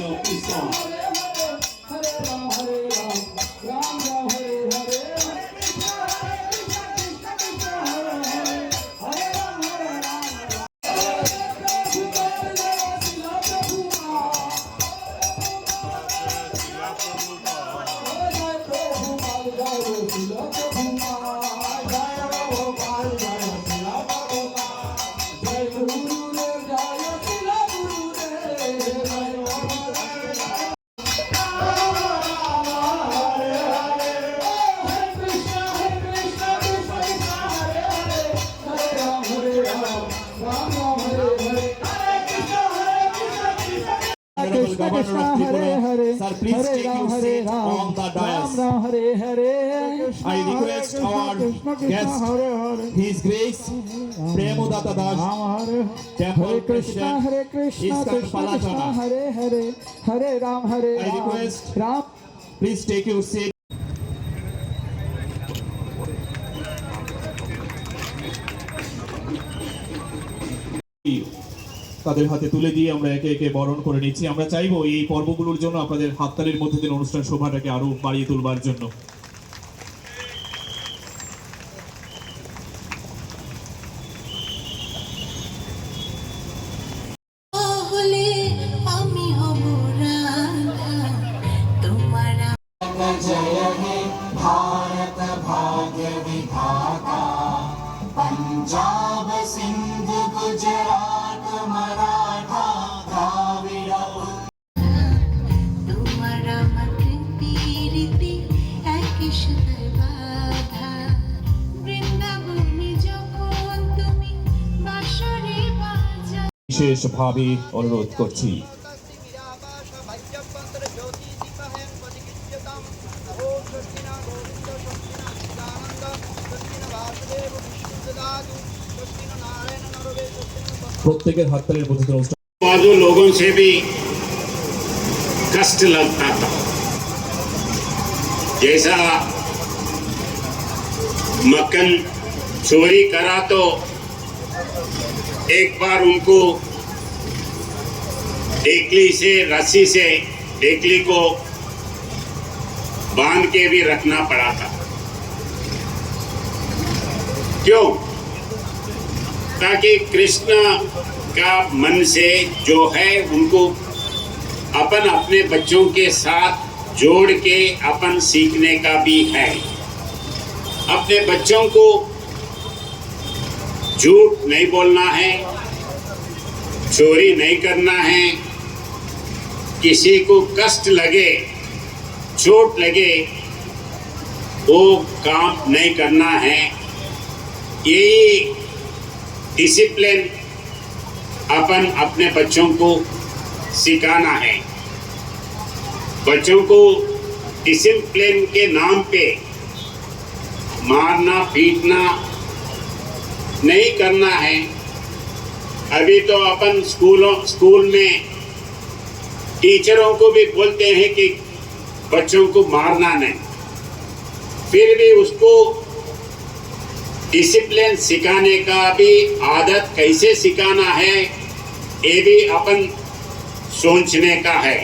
of this song. Krishna Krishna Hare Hare Sir, please take your seat on the dais. Ram Hare Hare I request our guest, His Grace Premodata Das, Temple Hare Krishna President, Hare Krishna Iskat Krishna Krishna Palachana. Hare Hare Hare Ram Hare I request, Ram please take your seat. তাদের হাতে তুলে দিয়ে আমরা একে একে বরণ করে নিচ্ছি। আমরা চাইবো এই পর্বগুলোর জন্য আপনাদের হাততালির মধ্যে দিয়ে অনুষ্ঠান শোভাটাকে আরো বাড়িয়ে তুলবার জন্য। जय हे भारत भाग्य विधाता पंजाब सिंध गुजरात मराठा द्राविड़ तुम्हारा मत पीरिति एकिश बाधा বৃন্দাবনে যখন তুমি বাঁশরি বাজা বিশেষভাবে অনুরোধ করছি प्रत्येक हाथतालिर मध्य बाजू लोगों से भी कष्ट लगता था। जैसा मक्खन चोरी करा तो एक बार उनको ढेकली से रस्सी से ढेकली को बांध के भी रखना पड़ा था। क्यों? ताकि कृष्ण का मन से जो है उनको अपन अपने बच्चों के साथ जोड़ के अपन सीखने का भी है। अपने बच्चों को झूठ नहीं बोलना है, चोरी नहीं करना है, किसी को कष्ट लगे चोट लगे वो काम नहीं करना है। यही डिसिप्लिन अपन अपने बच्चों को सिखाना है। बच्चों को डिसिप्लिन के नाम पे मारना पीटना नहीं करना है। अभी तो अपन स्कूल में टीचरों को भी बोलते हैं कि बच्चों को मारना नहीं, फिर भी उसको डिसिप्लिन सिखाने का भी आदत कैसे सिखाना है ये भी अपन सोचने का है।